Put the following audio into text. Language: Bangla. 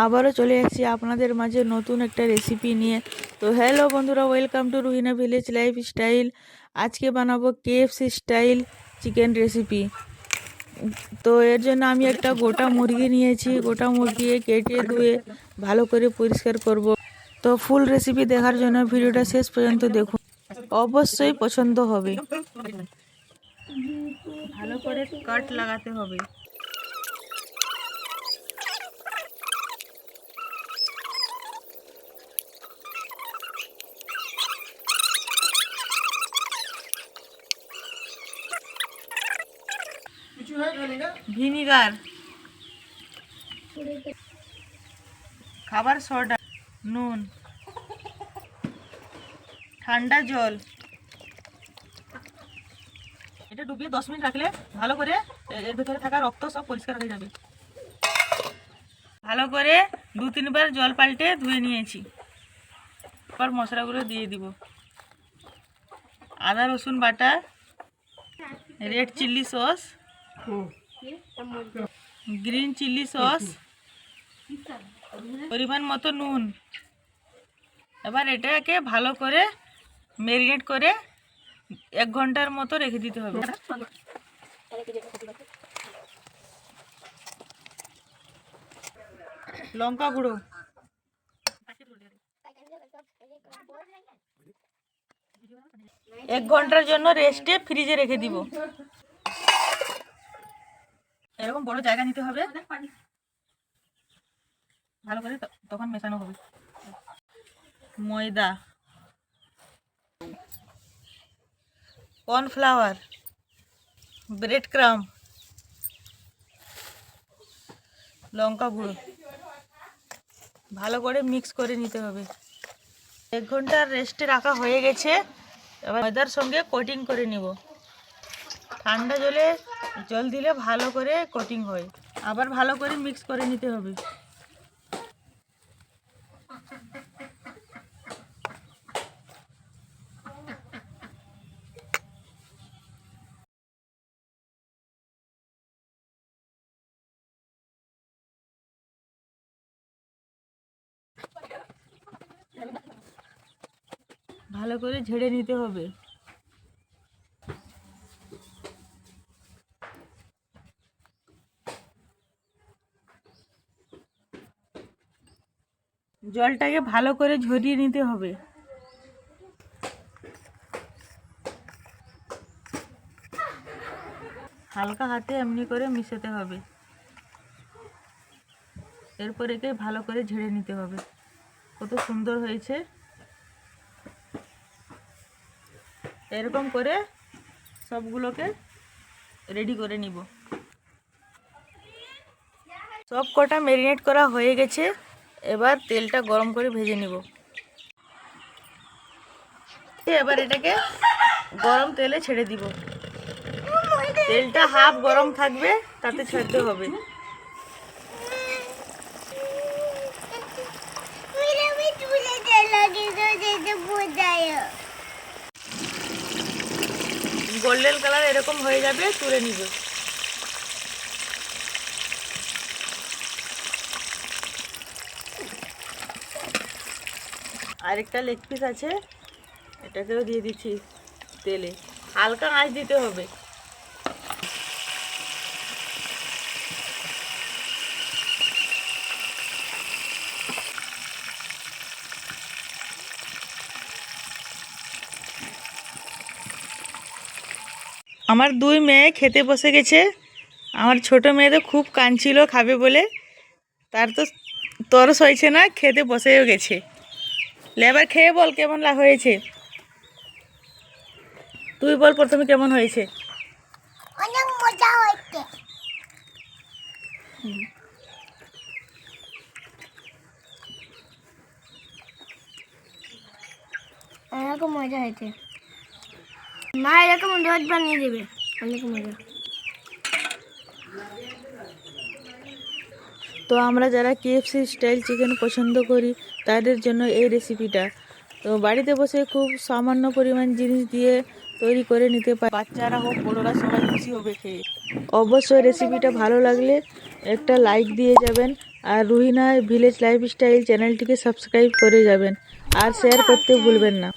আবারও চলে এসেছি আপনাদের মাঝে নতুন একটা রেসিপি নিয়ে। তো হ্যালো বন্ধুরা, welcome to Ruhina village lifestyle. আজকে বানাবো কেএফসি স্টাইল চিকেন রেসিপি। তো এর জন্য আমি একটা গোটা মুরগি নিয়েছি। গোটা মুরগি কেটে ধুয়ে ভালো করে পরিষ্কার করব। তো ফুল রেসিপি দেখার জন্য ভিডিওটা শেষ পর্যন্ত দেখুন, অবশ্যই পছন্দ হবে। ভালো করে কাট লাগাতে হবে। ভিনিগার, খাবার সোডা, নুন, ঠান্ডা জল। এটা ডুবিয়ে 10 মিনিট রাখলে ভালো করে এর ভেতরে থাকা রক্ত সব পরিষ্কার হয়ে যাবে। ভালো করে 2-3 বার জল পাল্টে ধুয়ে নিয়েছি। এবার মশলাগুলো দিয়ে দিব। আদা রসুন বাটা, red chilli sauce, green chilli sauce, পরিমাণ মতো নুন। এবার এটাকে ভালো করে ম্যারিনেট করে 1 ঘন্টার মতো রেখে দিতে হবে। লঙ্কা গুঁড়ো, 1 ঘন্টার জন্য রেস্টে ফ্রিজে রেখে দিব। এরকম বড় জায়গা নিতে হবে, ভালো করে তখন মেশানো হবে। ময়দা, কর্নফ্লাওয়ার, ব্রেড ক্রাম্ব, লঙ্কা গুঁড়ো ভালো করে মিক্স করে নিতে হবে। 1 ঘন্টার রেস্টে রাখা হয়ে গেছে। এবার ময়দার সঙ্গে কোটিং করে নিব। ঠান্ডা জল দিলে ভালো করে কোটিং হয়। আবার ভালো করে মিক্স করে নিতে হবে। ভালো করে ঝেড়ে নিতে হবে। জলটাকে ভালো করে ঝরিয়ে নিতে হবে। হালকা হাতে এমনি করে মিশাতে হবে। এরপর একে ভালো করে ঝেড়ে নিতে হবে। কত সুন্দর হয়েছে। এরকম করে সবগুলোকে রেডি করে নিব। সব কটা ম্যারিনেট করা হয়ে গেছে। এবার তেলটা গরম করে ভেজে নিব। এবার এটাকে গরম তেলে ছেড়ে দিব। তেলটা হাফ গরম থাকবে, তাতে ছাড়তে হবে। গোল্ডেন কালার এরকম হয়ে যাবে, তুলে নিব। আরেকটা লেগ পিস আছে, এটাকেও দিয়ে দিচ্ছি তেলে। হালকা আঁচ দিতে হবে। আমার 2 মেয়ে খেতে বসে গেছে। আমার ছোট মেয়ে তো খুব কাঁদছিল খাবে বলে, তার তো তরস হয়েছে না, খেতে বসেও গেছে। এবার খেয়ে বল কেমন হয়েছে। তুই বল প্রথমে কেমন হয়েছে। অনেক মজা হয়েছে। এরকম মজা হয়েছে। মা এরকম রোজ বানিয়ে দেবে, অনেক মজা। তো আমরা যারা কেএফসি স্টাইল চিকেন পছন্দ করি তাদের জন্য এই রেসিপিটা। তো বাড়িতে বসে খুব সামান্য পরিমাণ জিনিস দিয়ে তৈরি করে নিতে পারে। বাচ্চারা হোক বড়রা সবাই খুশি হবে খেয়ে। অবশ্যই রেসিপিটা ভালো লাগলে একটা লাইক দিয়ে যাবেন। আর রুহিনা ভিলেজ লাইফস্টাইল চ্যানেলটিকে সাবস্ক্রাইব করে যাবেন আর শেয়ার করতে ভুলবেন না।